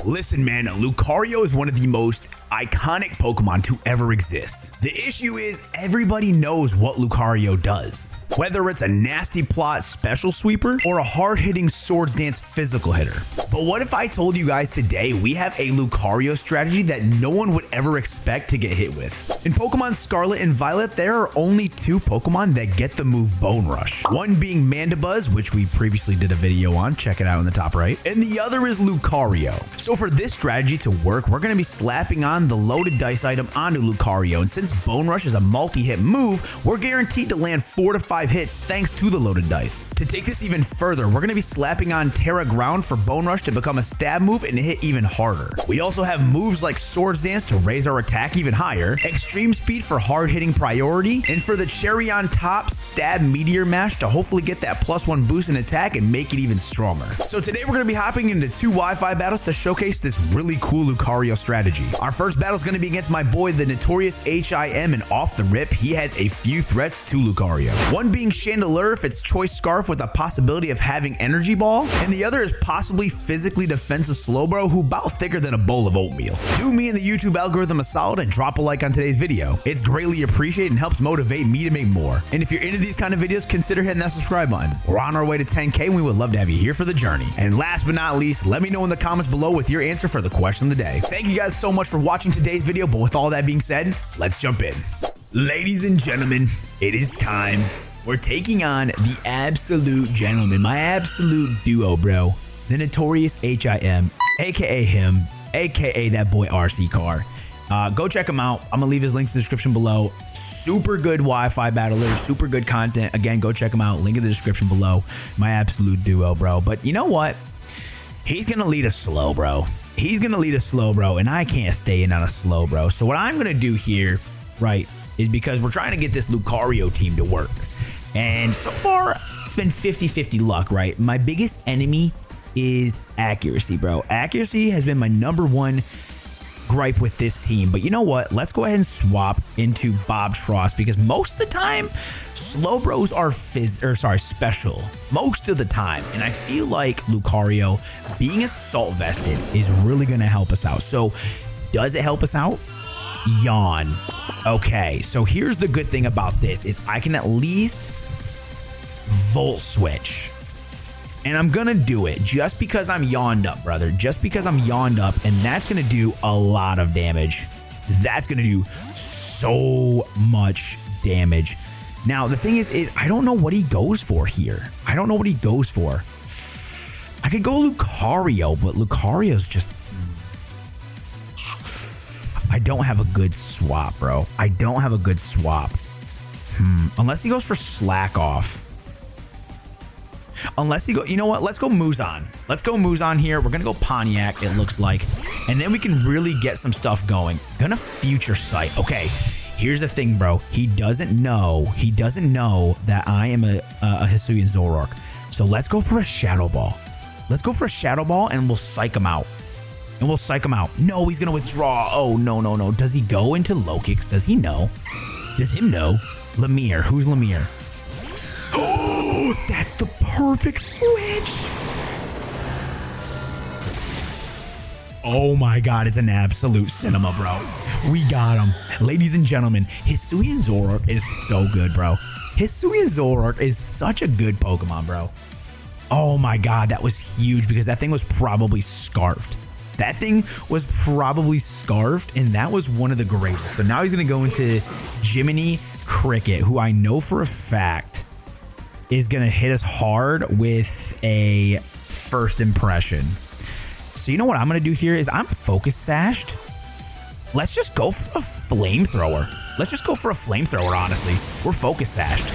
Listen, man, Lucario is one of the most iconic Pokemon to ever exist. The issue is everybody knows what Lucario does. Whether it's a nasty plot special sweeper or a hard-hitting Swords Dance physical hitter. But what if I told you guys today we have a Lucario strategy that no one would ever expect to get hit with? In Pokemon Scarlet and Violet, there are only two Pokemon that get the move Bone Rush. One being Mandibuzz, which we previously did a video on, check it out in the top right, and the other is Lucario. So for this strategy to work, we're going to be slapping on the loaded dice item onto Lucario, and since Bone Rush is a multi-hit move, we're guaranteed to land 4 to 5 hits thanks to the loaded dice. To take this even further, we're going to be slapping on Terra Ground for Bone Rush to become a stab move and hit even harder. We also have moves like Swords Dance to raise our attack even higher, Extreme Speed for hard-hitting priority, and for the cherry on top, Stab Meteor Mash to hopefully get that +1 boost in attack and make it even stronger. So today we're going to be hopping into 2 Wi-Fi battles to showcase this really cool Lucario strategy. Our first battle is going to be against my boy, the notorious HIM, and off the rip, he has a few threats to Lucario. One being Chandelier if it's Choice Scarf with a possibility of having Energy Ball, and the other is possibly physically defensive Slowbro who bout thicker than a bowl of oatmeal. Do me and the YouTube algorithm a solid and drop a like on today's video. It's greatly appreciated and helps motivate me to make more. And if you're into these kind of videos, consider hitting that subscribe button. We're on our way to 10K and we would love to have you here for the journey. And last but not least, let me know in the comments below with your answer for the question of the day. Thank you guys so much for watching today's video, but with all that being said, let's jump in. Ladies and gentlemen, it is time. We're taking on the absolute gentleman, my absolute duo, bro. The notorious HIM, aka him, aka that boy RC car. Go check him out. I'm gonna leave his links in the description below. Super good Wi-Fi battler, super good content. Again, go check him out. Link in the description below. My absolute duo, bro. But you know what? He's gonna lead us slow, bro. He's gonna lead us slow, bro, and I can't stay in on a slow, bro. So what I'm gonna do here, right, is because we're trying to get this Lucario team to work. And so far, it's been 50-50 luck, right? My biggest enemy is accuracy, bro. Accuracy has been my #1 gripe with this team. But you know what? Let's go ahead and swap into Bob Tross because most of the time, Slowbros are special. Most of the time. And I feel like Lucario being assault vested is really going to help us out. So does it help us out? Yawn. Okay, so here's the good thing about this is I can at least Volt Switch. And I'm gonna do it just because I'm yawned up, brother. Just because I'm yawned up, and that's gonna do a lot of damage. That's gonna do so much damage. Now, the thing is I don't know what he goes for here. I don't know what he goes for. I could go Lucario, but Lucario's just... I don't have a good swap, bro. I don't have a good swap. Unless he goes for Slack Off. Unless he go, you know what? Let's go Muzan. Let's go Muzan here. We're gonna go Pontiac, it looks like, and then we can really get some stuff going. Gonna Future Sight. Okay, here's the thing, bro. He doesn't know that I am a Hisuian Zoroark. So let's go for a Shadow Ball. Let's go for a Shadow Ball, and we'll psych him out. No, he's gonna withdraw. Oh no. Does he go into low kicks? Does he know? Does him know? Lemire. Who's Lemire? Oh, that's the perfect switch. Oh my god, it's an absolute cinema, bro. We got him. Ladies and gentlemen, Hisuian Zoroark is so good, bro. Hisuian Zoroark is such a good Pokemon, bro. Oh my god, that was huge because that thing was probably scarfed. That thing was probably scarfed, and that was one of the greatest. So now he's going to go into Jiminy Cricket, who I know for a fact is going to hit us hard with a first impression. So you know what I'm going to do here is I'm focus sashed. Let's just go for a flamethrower. Let's just go for a flamethrower, honestly. We're focus sashed.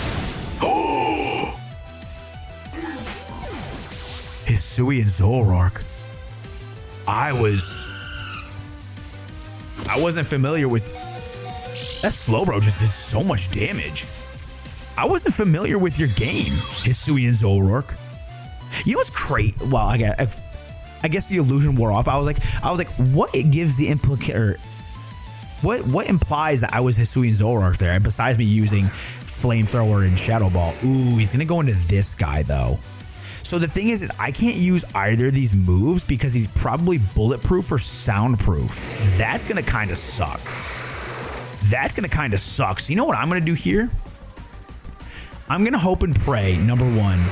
Hisuian Zoroark. I wasn't familiar with... That Slowbro just did so much damage. I wasn't familiar with your game, Hisuian Zoroark. You know what's great? Well, I guess the illusion wore off. I was like, what it gives the what implies that I was Hisuian Zoroark there, besides me using Flamethrower and Shadow Ball. Ooh, he's gonna go into this guy though. So the thing is I can't use either of these moves because he's probably bulletproof or soundproof. That's going to kind of suck. That's going to kind of suck. So you know what I'm going to do here? I'm going to hope and pray, number one,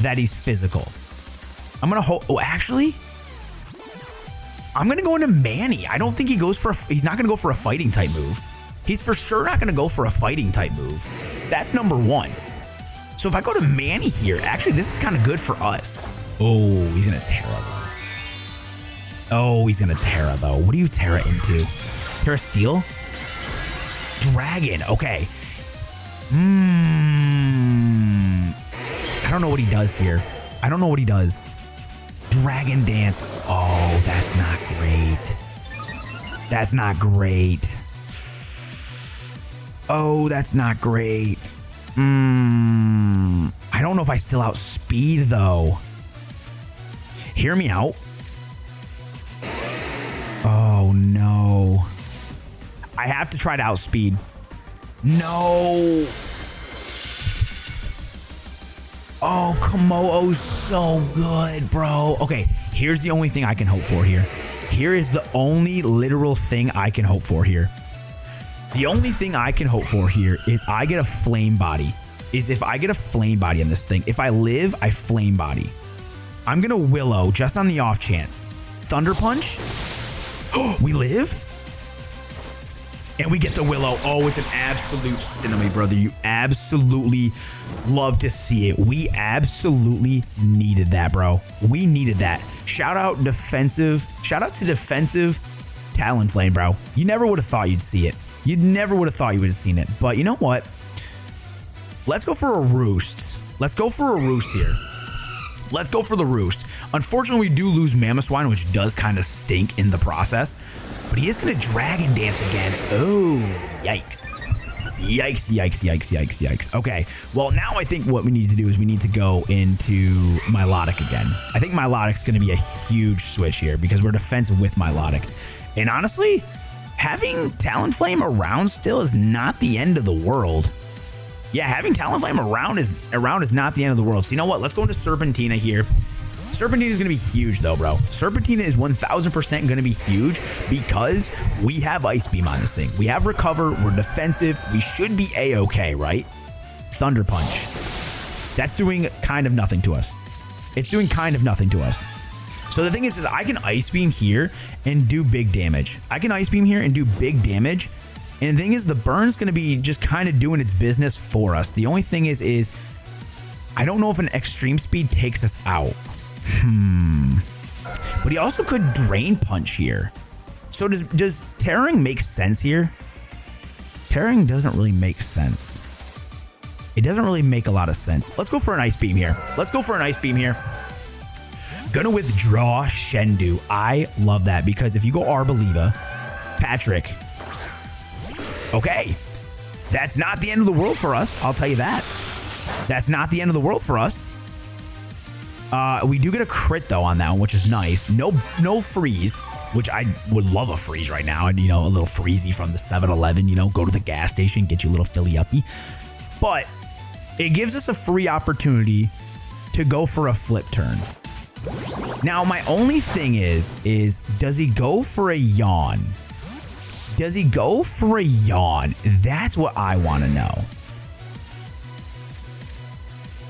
that he's physical. I'm going to hope. Oh, actually, I'm going to go into Manny. I don't think he goes for he's not going to go for a fighting type move. He's for sure not going to go for a fighting type move. That's number one. So if I go to Manny here, actually, this is kind of good for us. Oh, he's going to Terra. Oh, he's going to Terra, though. What do you Terra into? Terra Steel? Dragon. Okay. I don't know what he does here. I don't know what he does. Dragon Dance. Oh, that's not great. That's not great. Oh, that's not great. I don't know if I still outspeed, though. Hear me out. Oh, no. I have to try to outspeed. No. Oh, Komo'o's so good, bro. Okay, here's the only thing I can hope for here. Here is the only literal thing I can hope for here. The only thing I can hope for here is I get a flame body. If I get a flame body in this thing. If I live, I flame body. I'm going to Willow just on the off chance. Thunder Punch. Oh, we live? And we get the Willow. Oh, it's an absolute cinema, brother. You absolutely love to see it. We absolutely needed that, bro. We needed that. Shout out to defensive Talonflame, bro. You never would have thought you'd see it. You never would have thought you would have seen it. But you know what? Let's go for a roost. Let's go for a roost here. Let's go for the roost. Unfortunately, we do lose Mamoswine, which does kind of stink in the process. But he is going to Dragon Dance again. Oh, yikes. Yikes, yikes, yikes, yikes, yikes. Okay, well, now I think what we need to do is we need to go into Milotic again. I think Milotic's going to be a huge switch here because we're defensive with Milotic. And honestly, having Talonflame around still is not the end of the world. Yeah, having Talonflame around is not the end of the world. So you know what? Let's go into Serpentina here. Serpentina is going to be huge, though, bro. Serpentina is 1,000% going to be huge because we have Ice Beam on this thing. We have Recover. We're defensive. We should be A-okay, right? Thunder Punch. That's doing kind of nothing to us. It's doing kind of nothing to us. So the thing is I can Ice Beam here and do big damage. I can Ice Beam here and do big damage. And the thing is, the burn's going to be just kind of doing its business for us. The only thing is I don't know if an extreme speed takes us out. But he also could Drain Punch here. So does Terraring make sense here? Terraring doesn't really make sense. It doesn't really make a lot of sense. Let's go for an Ice Beam here. Let's go for an Ice Beam here. Gonna withdraw Shendu. I love that because if you go Arboliva, Patrick. Okay. That's not the end of the world for us. I'll tell you that. That's not the end of the world for us. We do get a crit though on that one, which is nice. No freeze, which I would love a freeze right now. And, a little freezy from the 7-Eleven, go to the gas station, get you a little Philly uppy. But it gives us a free opportunity to go for a flip turn. Now, my only thing is does he go for a yawn? Does he go for a yawn? That's what I want to know.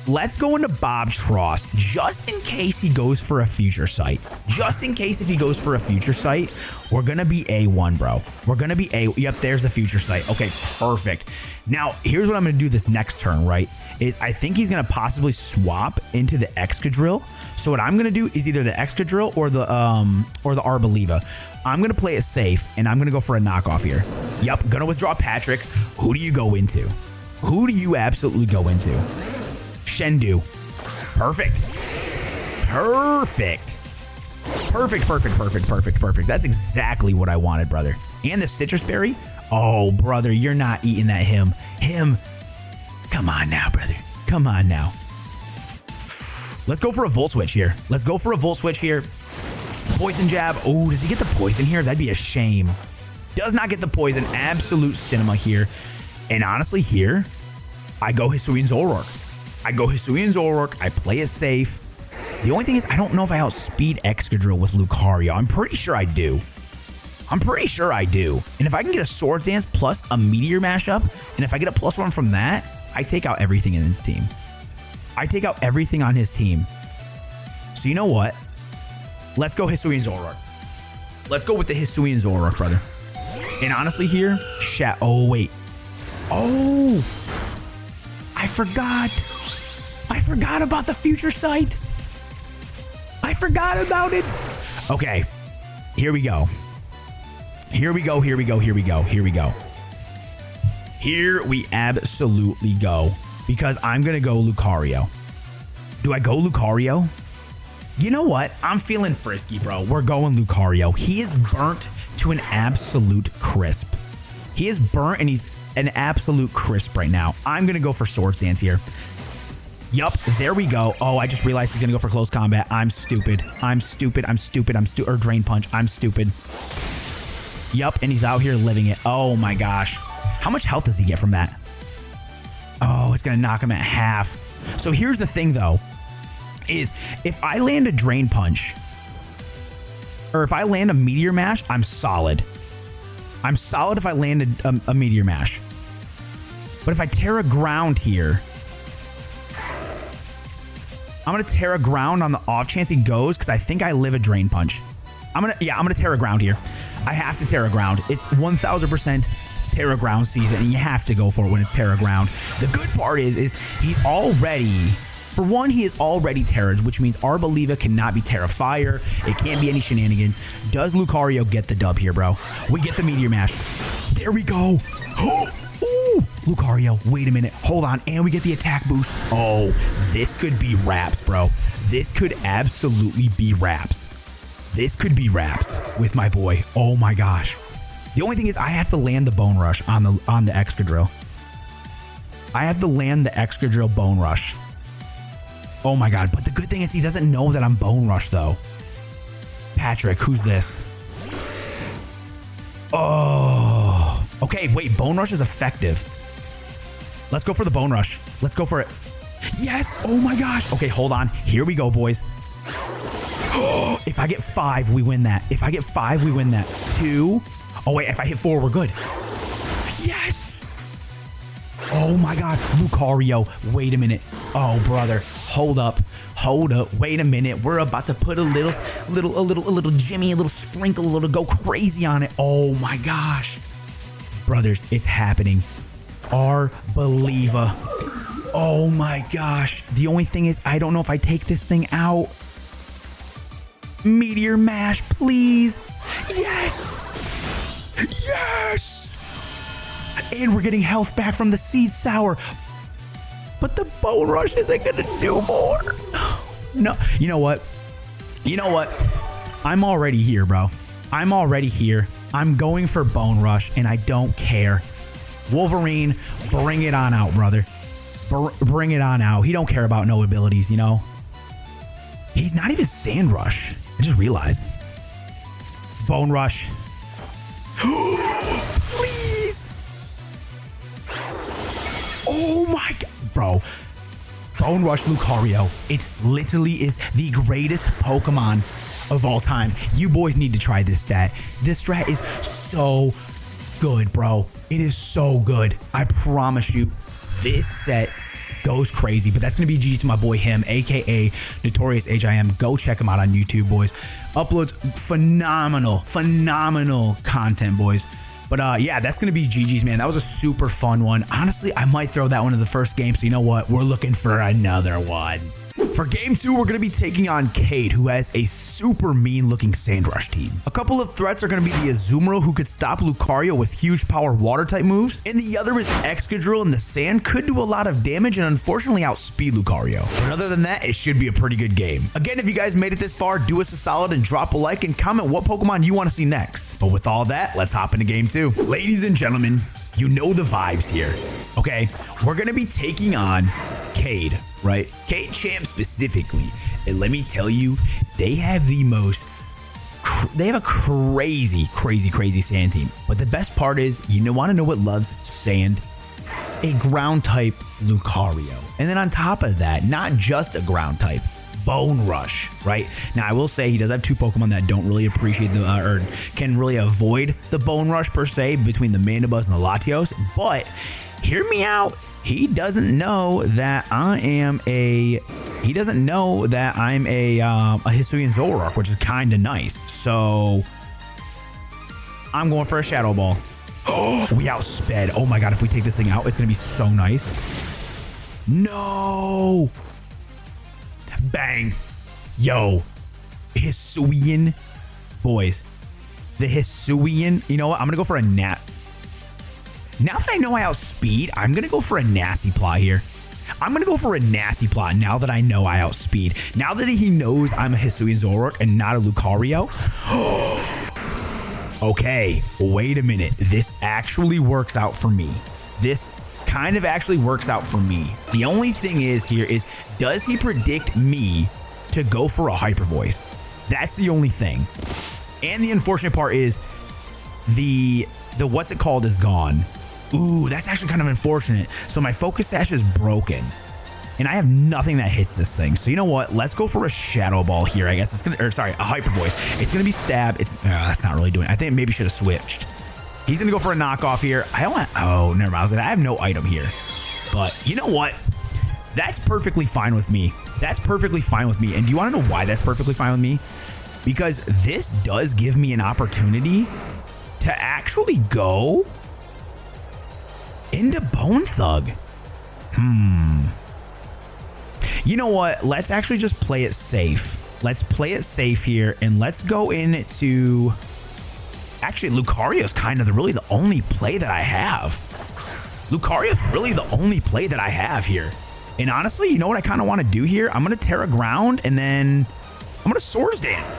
Let's go into Bob Tross just in case he goes for a future sight. Just in case if he goes for a future sight, we're going to be A1, bro. We're going to be A. Yep, there's the future sight. Okay, perfect. Now, here's what I'm going to do this next turn, right? Is I think he's going to possibly swap into the Excadrill. So what I'm going to do is either the Excadrill or the Arboliva. I'm going to play it safe, and I'm going to go for a knockoff here. Yep, going to withdraw Patrick. Who do you go into? Who do you absolutely go into? Shendu. Perfect. Perfect. Perfect, perfect, perfect, perfect, perfect. That's exactly what I wanted, brother. And the Citrus Berry? Oh, brother, you're not eating that him. Come on now, brother. Come on now. Let's go for a Volt Switch here. Let's go for a Volt Switch here. Poison Jab. Oh, does he get the poison here? That'd be a shame. Does not get the poison. Absolute cinema here. And honestly, here, I go Hisuian Zoroark. I play it safe. The only thing is, I don't know if I outspeed Excadrill with Lucario. I'm pretty sure I do. I'm pretty sure I do. And if I can get a Sword Dance plus a Meteor Mash up, and if I get a +1 from that, I take out everything in his team. I take out everything on his team. So you know what? Let's go Hisuian Zoroark. Let's go with the Hisuian Zoroark, brother. And honestly here, oh, wait. Oh, I forgot. I forgot about the future sight. I forgot about it. Okay, here we go. Here we go, here we go, here we go, here we go. Here we absolutely go. Because I'm going to go Lucario. Do I go Lucario? You know what? I'm feeling frisky, bro. We're going Lucario. He is burnt to an absolute crisp. He is burnt and he's an absolute crisp right now. I'm going to go for Sword Dance here. Yup, there we go. Oh, I just realized he's going to go for close combat. I'm stupid. I'm stupid. I'm stupid. Or Drain Punch. I'm stupid. Yup, and he's out here living it. Oh my gosh. How much health does he get from that? Oh, it's going to knock him at half. So here's the thing, though, is if I land a Drain Punch, or if I land a Meteor Mash, I'm solid. I'm solid if I landed a Meteor Mash. But if I Terra Ground here, I'm going to Terra Ground on the off chance he goes, because I think I live a Drain Punch. I'm going to Terra Ground here. I have to Terra Ground. It's 1000% Terra Ground season, and you have to go for it when it's Terra Ground. The good part is he's already, for one, he is already Terra'd, which means Arboliva cannot be Terra Fire. It can't be any shenanigans. Does Lucario get the dub here, bro? We get the Meteor Mash. There we go. Ooh, Lucario, wait a minute. Hold on, and we get the attack boost. Oh, this could be raps, bro. This could absolutely be raps. This could be raps with my boy. Oh my gosh. The only thing is I have to land the Bone Rush on the Excadrill. I have to land the Excadrill Bone Rush. Oh my god. But the good thing is he doesn't know that I'm Bone Rush though. Patrick, who's this? Oh. Okay, wait. Bone Rush is effective. Let's go for the Bone Rush. Let's go for it. Yes. Oh my gosh. Okay, hold on. Here we go, boys. If I get 5, we win that. If I get 5, we win that. 2. Oh, wait. If I hit 4, we're good. Yes. Oh, my God. Lucario. Wait a minute. Oh, brother. Hold up. Hold up. Wait a minute. We're about to put a little Jimmy, a little sprinkle, a little go crazy on it. Oh, my gosh. Brothers, it's happening. Arboliva. Oh, my gosh. The only thing is I don't know if I take this thing out. Meteor Mash, please. Yes. Yes. And we're getting health back from the Seed Sour. But the Bone Rush isn't going to do more. No. You know what? You know what? I'm already here, bro. I'm already here. I'm going for Bone Rush, and I don't care. Wolverine, bring it on out, brother. Bring it on out. He don't care about no abilities, you know? He's not even Sand Rush. I just realized. Bone Rush. Please. Oh my god. Bro. Bone Rush Lucario. It literally is the greatest Pokemon of all time. You boys need to try this stat. This strat is so good, bro. It is so good. I promise you. This set goes crazy, but that's gonna be GG to my boy him, aka Notorious HIM. Go check him out on YouTube, boys. Uploads phenomenal content, boys. But yeah, that's gonna be GG's, man. That was a super fun one. Honestly, I might throw that one in the first game, so you know what, we're looking for another one. For game 2, we're going to be taking on Cade, who has a super mean looking Sandrush team. A couple of threats are going to be the Azumarill, who could stop Lucario with huge power water type moves, and the other is Excadrill, and the sand could do a lot of damage and unfortunately outspeed Lucario. But other than that, it should be a pretty good game. Again, if you guys made it this far, do us a solid and drop a like and comment what Pokemon you want to see next. But with all that, let's hop into game 2. Ladies and gentlemen, you know the vibes here. Okay, we're going to be taking on Cade, right? Cade Champ specifically. And let me tell you, they have the most, they have a crazy sand team. But the best part is, you want to know what loves sand? A ground type Lucario. And then on top of that, not just a ground type, Bone Rush, right? Now, I will say he does have 2 Pokemon that don't really appreciate the, or can really avoid the Bone Rush per se between the Mandibuzz and the Latios, but hear me out. He doesn't know that I'm a Hisuian Zoroark, which is kind of nice. So I'm going for a Shadow Ball. Oh, we outsped. Oh my God, if we take this thing out, it's going to be so nice. No. Bang. Yo. Hisuian. Boys. The Hisuian. You know what? I'm going to go for a Nat. Now that I know I outspeed, I'm going to go for a Nasty Plot here. I'm going to go for a Nasty Plot now that I know I outspeed. Now that he knows I'm a Hisuian Zoroark and not a Lucario. Okay, wait a minute. This actually works out for me. This kind of actually works out for me. The only thing is here is, does he predict me to go for a Hyper Voice? That's the only thing. And the unfortunate part is the what's it called is gone. Ooh, that's actually kind of unfortunate. So my Focus Sash is broken. And I have nothing that hits this thing. So you know what? Let's go for a Shadow Ball here. I guess it's gonna, or sorry, a Hyper Voice. It's gonna be Stab. That's not really doing it. I think maybe should have switched. He's gonna go for a knockoff here. Oh, never mind. I was like, I have no item here. But you know what? That's perfectly fine with me. That's perfectly fine with me. And do you want to know why that's perfectly fine with me? Because this does give me an opportunity to actually go into Bone Thug. You know what? Let's actually just play it safe. Let's play it safe here, and let's go into... Actually, Lucario's kind of really the only play that I have. Lucario's really the only play that I have here. And honestly, you know what I kind of want to do here? I'm going to Terra Ground, and then I'm going to Swords Dance.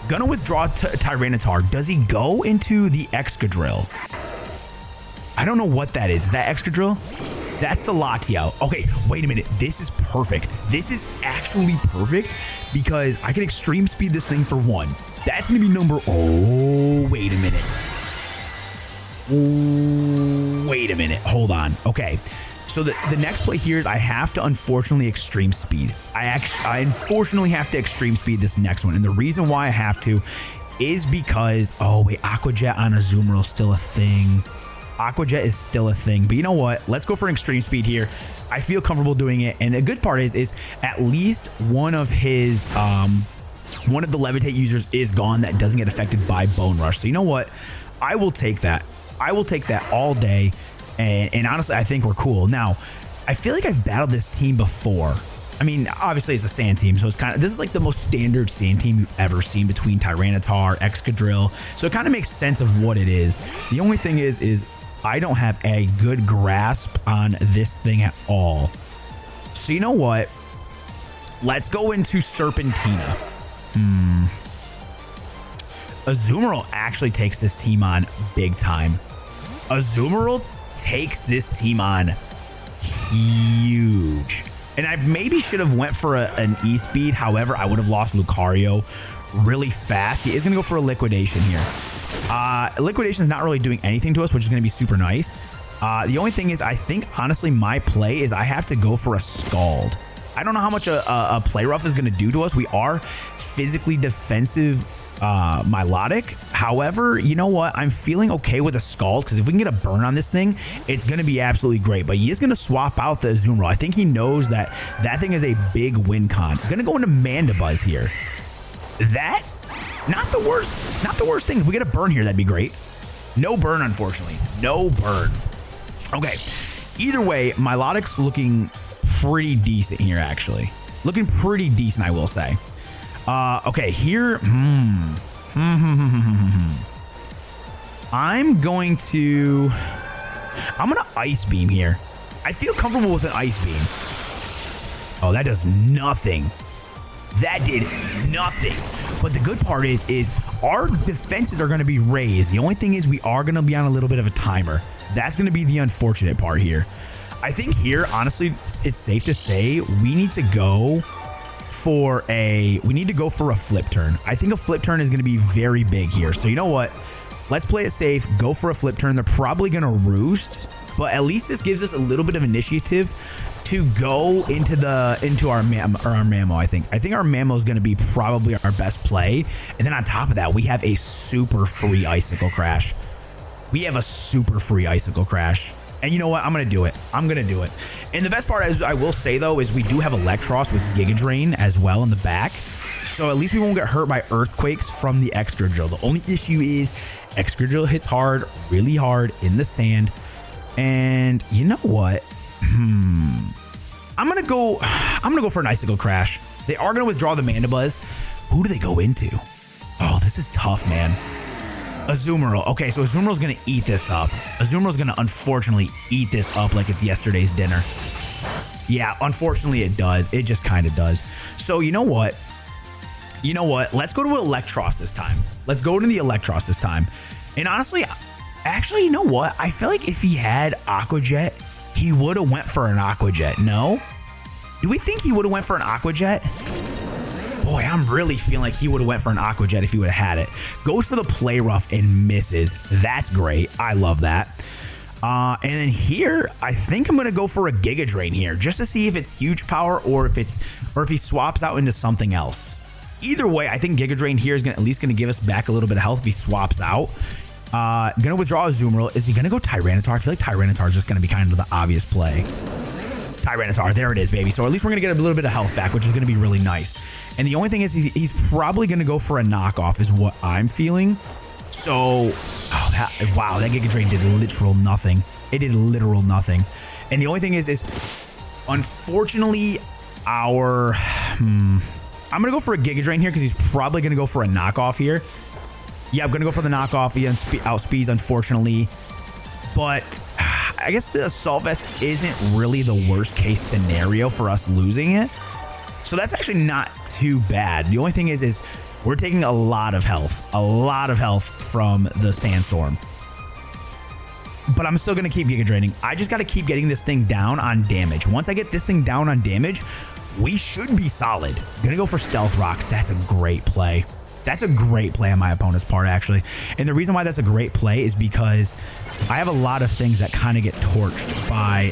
Gonna withdraw Tyranitar. Does he go into the Excadrill? I don't know what that is. Is that Excadrill? That's the Latiao. Okay, wait a minute. This is perfect. This is actually perfect because I can extreme speed this thing for 1. That's going to be number... Oh, wait a minute. Oh, wait a minute. Hold on. Okay. So the next play here is I have to unfortunately extreme speed. I unfortunately have to extreme speed this next one. And the reason why I have to is because... Oh, wait. Aqua Jet on Azumarill is still a thing. Aqua Jet is still a thing, but you know what? Let's go for an extreme speed here. I feel comfortable doing it, and the good part is at least one of his one of the Levitate users is gone that doesn't get affected by Bone Rush. So you know what? I will take that. I will take that all day, and honestly, I think we're cool. Now, I feel like I've battled this team before. I mean, obviously it's a sand team, so it's kind of, this is like the most standard sand team you've ever seen between Tyranitar, Excadrill. So it kind of makes sense of what it is. The only thing is I don't have a good grasp on this thing at all. So you know what? Let's go into Serpentina. Azumarill actually takes this team on big time. Azumarill takes this team on huge. And I maybe should have went for an E-Speed. However, I would have lost Lucario really fast. He is going to go for a Liquidation here. Liquidation is not really doing anything to us, which is going to be super nice. The only thing is, I think, honestly, my play is I have to go for a Scald. I don't know how much a Play Rough is going to do to us. We are physically defensive Milotic. However, you know what? I'm feeling okay with a Scald, because if we can get a burn on this thing, it's going to be absolutely great. But he is going to swap out the Azumarill. I think he knows that that thing is a big win con. I'm going to go into Mandibuzz here. That... Not the worst thing. If we get a burn here, that'd be great. No burn, unfortunately. No burn. Okay. Either way, Milotic's looking pretty decent here, actually. Looking pretty decent, I will say. Okay, here... I'm going to Ice Beam here. I feel comfortable with an Ice Beam. Oh, that does nothing. That did nothing. But the good part is our defenses are going to be raised. The only thing is we are going to be on a little bit of a timer. That's going to be the unfortunate part here. I think here, honestly, it's safe to say we need to go for a flip turn. I think a flip turn is going to be very big here. So you know what? Let's play it safe. Go for a flip turn. They're probably going to roost, but at least this gives us a little bit of initiative to go into our Mammo. I think our Mammo is going to be probably our best play. And then on top of that, we have a super free Icicle Crash. And you know what? I'm going to do it. And the best part is, I will say though, is we do have Electros with Giga Drain as well in the back. So at least we won't get hurt by Earthquakes from the Excadrill. The only issue is Excadrill hits hard, really hard in the sand. And you know what? I'm gonna go for an Icicle Crash. They are gonna withdraw the Mandibuzz. Who do they go into? Oh, this is tough, man. Azumarill. Okay, so Azumarill's gonna eat this up. Azumarill's gonna unfortunately eat this up like it's yesterday's dinner. Yeah, unfortunately it does. It just kind of does. So you know what? Let's go to Electros this time. And honestly, actually, you know what? I feel like if he had Aqua Jet, he would have went for an Aqua Jet. No? Do we think he would have went for an Aqua Jet? Boy, I'm really feeling like he would have went for an Aqua Jet if he would have had it. Goes for the Play Rough and misses. That's great. I love that. And then here, I think I'm going to go for a Giga Drain here, just to see if it's huge power or if he swaps out into something else. Either way, I think Giga Drain here is at least going to give us back a little bit of health if he swaps out. Gonna withdraw Azumarill. Is he gonna go Tyranitar? I feel like Tyranitar is just gonna be kind of the obvious play. Tyranitar, there it is, baby. So at least we're gonna get a little bit of health back, which is gonna be really nice. And the only thing is, he's probably gonna go for a knockoff, is what I'm feeling. So, wow, that Giga Drain did literal nothing. It did literal nothing. And the only thing is unfortunately, I'm gonna go for a Giga Drain here because he's probably gonna go for a knockoff here. Yeah, I'm going to go for the knockoff. He outspeeds, unfortunately. But I guess the Assault Vest isn't really the worst case scenario for us losing it. So that's actually not too bad. The only thing is we're taking a lot of health from the Sandstorm. But I'm still going to keep Giga Draining. I just got to keep getting this thing down on damage. Once I get this thing down on damage, we should be solid. Going to go for Stealth Rocks. That's a great play. That's a great play on my opponent's part, actually. And the reason why that's a great play is because I have a lot of things that kind of get torched by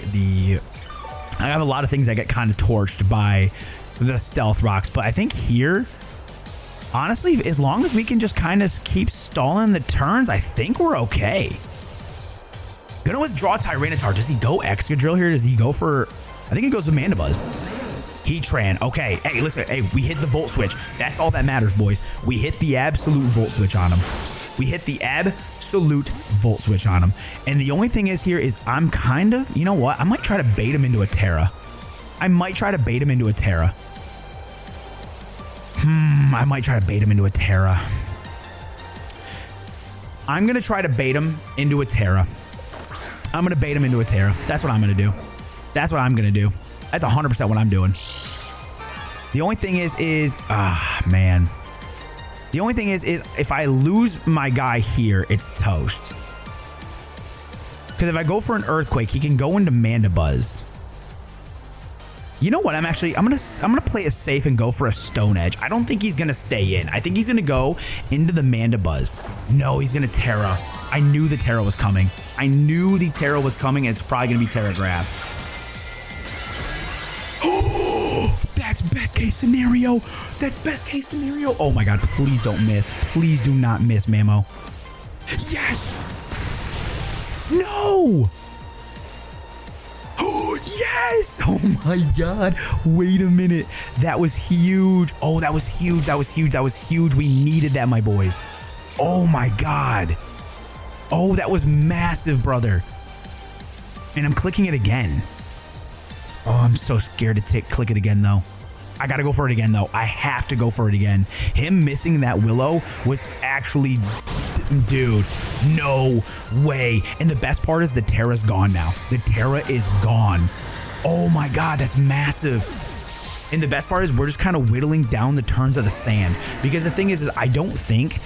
the Stealth Rocks. But I think here, honestly, as long as we can just kind of keep stalling the turns, I think we're okay. Gonna withdraw Tyranitar. Does he go Excadrill here? Does he go for... I think he goes with Mandibuzz. Heatran. Okay. Hey, listen. Hey, we hit the Volt Switch. That's all that matters, boys. We hit the absolute Volt Switch on him. And the only thing is here is I'm kind of... You know what? I might try to bait him into a Terra. I'm going to try to bait him into a Terra. I'm going to bait him into a Terra. That's what I'm going to do. That's 100% what I'm doing. The only thing is if I lose my guy here, it's toast. Because if I go for an Earthquake, he can go into Mandibuzz. You know what? I'm gonna play it safe and go for a Stone Edge. I don't think he's gonna stay in. I think he's gonna go into the Mandibuzz. No, he's gonna Terra. I knew the Terra was coming. And it's probably gonna be Terra Grass. Oh, that's best case scenario. Oh my God, please don't miss. Please do not miss, Mammo. Yes. No. Oh, yes. Oh my God. Wait a minute. That was huge. Oh, that was huge. We needed that, my boys. Oh my God. Oh, that was massive, brother. And I'm clicking it again. Oh, I'm so scared to click it again, though. I gotta go for it again, though. I have to go for it again. Him missing that Willow was actually... Dude, no way. And the best part is the Terra's gone now. The Terra is gone. Oh my God, that's massive. And the best part is we're just kind of whittling down the turns of the sand. Because the thing is I don't think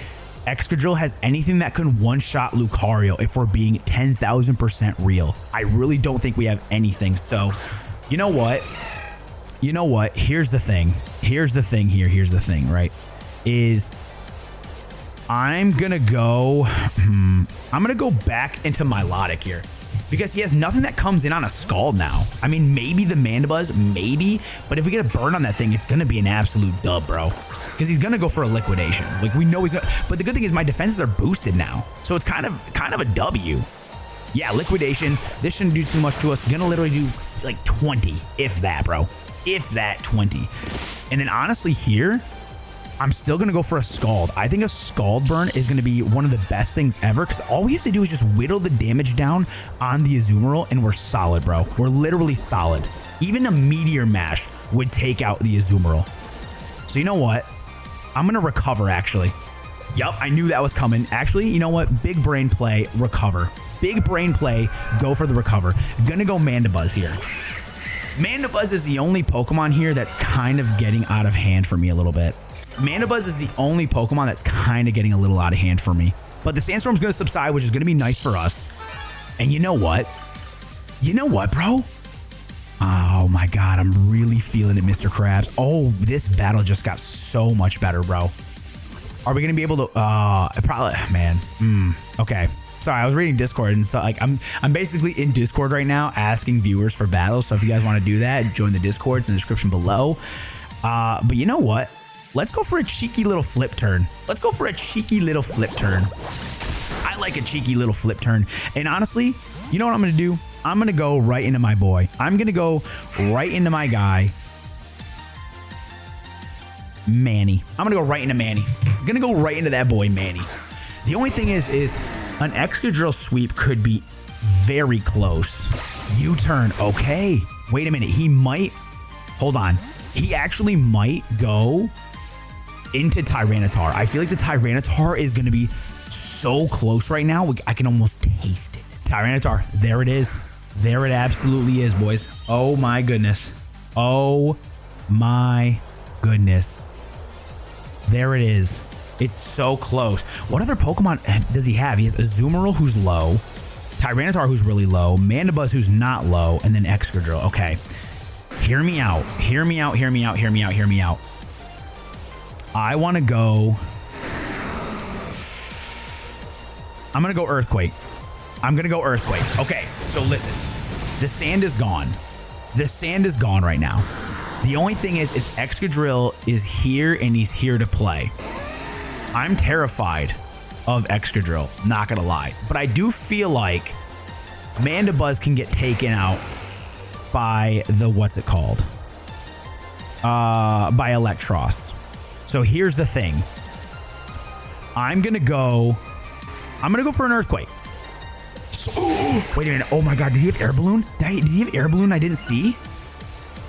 Excadrill has anything that can one-shot Lucario if we're being 10,000% real. I really don't think we have anything, so... You know what? Here's the thing, right? I'm gonna go back into Milotic here. because he has nothing that comes in on a Scald now. I mean, maybe the Mandibuzz, maybe, but if we get a burn on that thing, it's going to be an absolute dub, bro. Because he's going to go for a liquidation. Like, we know he's going to, but the good thing is my defenses are boosted now. So it's kind of a W. Yeah, liquidation. This shouldn't do too much to us. Gonna literally do like 20, if that, bro. If that, 20. And then honestly here, I'm still going to go for a Scald. I think a Scald burn is going to be one of the best things ever because all we have to do is just whittle the damage down on the Azumarill and we're solid, bro. We're literally solid. Even a Meteor Mash would take out the Azumarill. So you know what? I'm going to recover, actually. Yup, I knew that was coming. Actually, you know what? Big brain play, recover. Big brain play, go for the recover. Gonna go Mandibuzz here. Mandibuzz is the only Pokemon here that's kind of getting out of hand for me a little bit. Mandibuzz is the only Pokemon that's kind of getting a little out of hand for me. But the Sandstorm's going to subside, which is going to be nice for us. And you know what? You know what, bro? Oh my God, I'm really feeling it, Mr. Krabs. Oh, this battle just got so much better, bro. Are we going to be able to... probably... Man. Okay. Sorry, I was reading Discord, and so like I'm basically in Discord right now asking viewers for battles. So if you guys want to do that, join the Discord. It's in the description below. But you know what? Let's go for a cheeky little flip turn. Let's go for a cheeky little flip turn. I like a cheeky little flip turn. And honestly, you know what I'm going to do? I'm going to go right into my boy. I'm going to go right into my guy, Manny. I'm going to go right into Manny. I'm going to go right into that boy, Manny. The only thing is an Excadrill sweep could be very close. U-turn. Okay. Wait a minute. He might... Hold on. He actually might go into Tyranitar. I feel like the Tyranitar is going to be so close right now. I can almost taste it. Tyranitar. There it is. There it absolutely is, boys. Oh my goodness. Oh my goodness. There it is. It's so close. What other Pokemon does he have? He has Azumarill, who's low, Tyranitar, who's really low, Mandibuzz, who's not low, and then Excadrill. Okay. Hear me out. Hear me out. Hear me out. Hear me out. Hear me out. I want to go... I'm going to go Earthquake. I'm going to go Earthquake. Okay, so listen. The sand is gone. The sand is gone right now. The only thing is Excadrill is here and he's here to play. I'm terrified of Excadrill, not gonna lie. But I do feel like Mandibuzz can get taken out by the, what's it called? By Electros. So here's the thing. I'm gonna go for an Earthquake. So, wait a minute. Oh my God, did he have Air Balloon? Did he have Air Balloon I didn't see?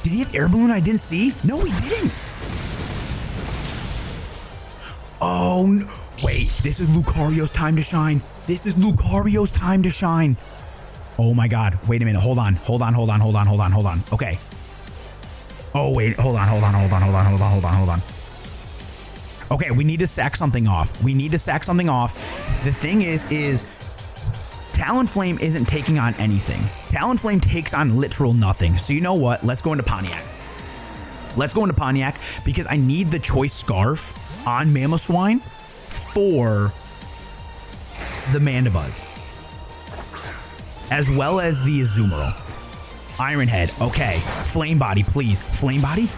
Did he have Air Balloon I didn't see? No, he didn't. Oh, no. Wait, this is Lucario's time to shine. This is Lucario's time to shine. Oh my God. Wait a minute. Hold on. Hold on. Hold on. Hold on. Hold on. Hold on. Okay. Oh, wait. Hold on. Hold on. Hold on. Hold on. Hold on. Hold on. Hold on. Okay, we need to sack something off. We need to sack something off. The thing is Talonflame isn't taking on anything. Talonflame takes on literal nothing. So you know what? Let's go into Pontiac. Let's go into Pontiac because I need the Choice Scarf on Mamoswine for the Mandibuzz, as well as the Azumarill. Iron Head. Okay. Flame Body, please. Flame Body?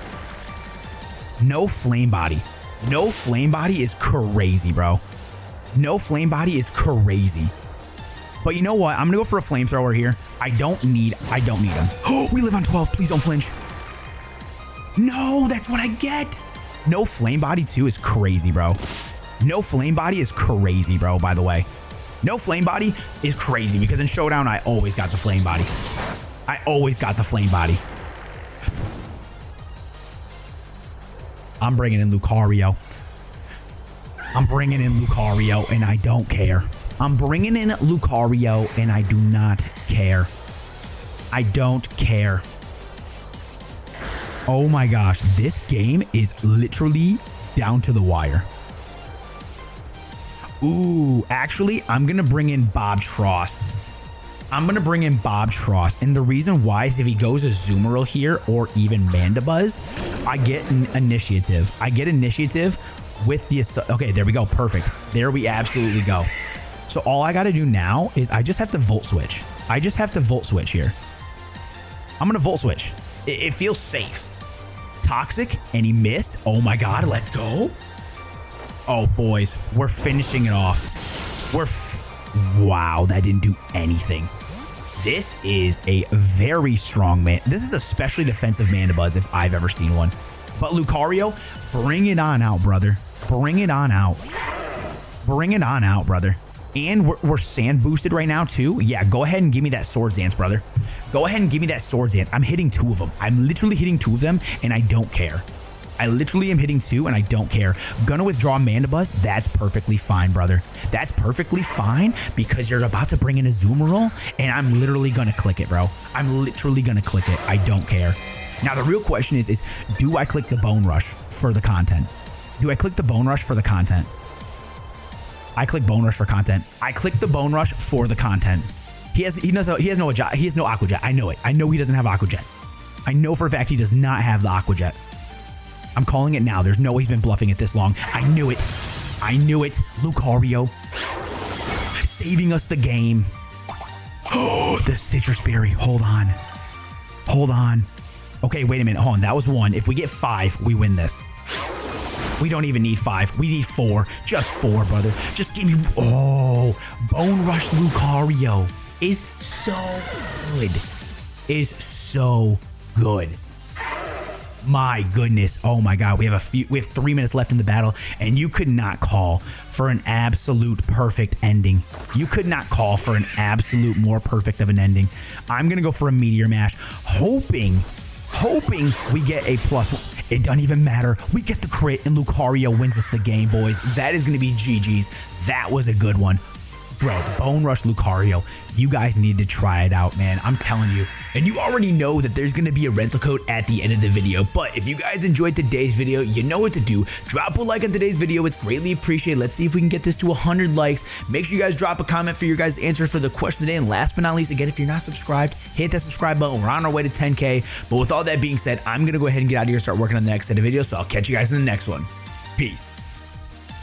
No Flame Body. No Flame Body is crazy, bro. No Flame Body is crazy. But you know what? I'm gonna go for a Flamethrower here. I don't need him. Oh, we live on 12. Please don't flinch. No, that's what I get. No Flame Body too is crazy, bro. No Flame Body is crazy, bro, by the way. No Flame Body is crazy because in Showdown, I always got the Flame Body. I always got the Flame Body. I'm bringing in Lucario. I'm bringing in Lucario, and I don't care. I'm bringing in Lucario, and I do not care. I don't care. Oh my gosh, this game is literally down to the wire. Ooh, actually, I'm going to bring in Bobtross. I'm going to bring in Bobtross. And the reason why is if he goes Azumarill here or even Mandibuzz, I get an initiative. I get initiative with the... Okay, there we go. Perfect. There we absolutely go. So all I got to do now is I just have to Volt Switch. I just have to volt switch here. I'm going to volt switch. It feels safe. Toxic, and he missed. Oh my God, let's go. Oh, boys, we're finishing it off. Wow, that didn't do anything. This is a very strong man. This is a especially defensive Mandibuzz if I've ever seen one. But Lucario, bring it on out, brother. Bring it on out. Bring it on out, brother. And we're sand boosted right now too. Yeah, go ahead and give me that Swords Dance, brother. Go ahead and give me that Swords Dance. I'm hitting 2 of them. I'm literally hitting 2 of them, and I don't care. I literally am hitting 2, and I don't care. Gonna withdraw Mandibuzz. That's perfectly fine, brother. That's perfectly fine because you're about to bring in a Zoomerol, and I'm literally gonna click it, bro. I'm literally gonna click it. I don't care. Now, the real question is do I click the Bone Rush for the content? Do I click the Bone Rush for the content? I click Bone Rush for content. I click the Bone Rush for the content. He has no Aqua Jet. I know it. I know he doesn't have Aqua Jet. I know for a fact he does not have the Aqua Jet. I'm calling it now. There's no way he's been bluffing it this long. I knew it. I knew it. Lucario saving us the game. Oh, the Citrus Berry. Hold on. Hold on. Okay, wait a minute. Hold on. That was 1. If we get 5, we win this. We don't even need 5. We need 4. Just 4, brother. Just give me... Oh, Bone Rush Lucario is so good. Is so good. My goodness. Oh my God. We have 3 minutes left in the battle, and you could not call for an absolute perfect ending. You could not call for an absolute more perfect of an ending. I'm going to go for a Meteor Mash, hoping we get a +1. It doesn't even matter. We get the crit, and Lucario wins us the game, boys. That is going to be GG's. That was a good one. Bro, Bone Rush Lucario, you guys need to try it out, man. I'm telling you. And you already know that there's going to be a rental code at the end of the video. But if you guys enjoyed today's video, you know what to do. Drop a like on today's video. It's greatly appreciated. Let's see if we can get this to 100 likes. Make sure you guys drop a comment for your guys' answers for the question of the day. And last but not least, again, if you're not subscribed, hit that subscribe button. We're on our way to 10K. But with all that being said, I'm going to go ahead and get out of here and start working on the next set of videos. So I'll catch you guys in the next one. Peace.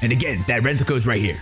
And again, that rental code's right here.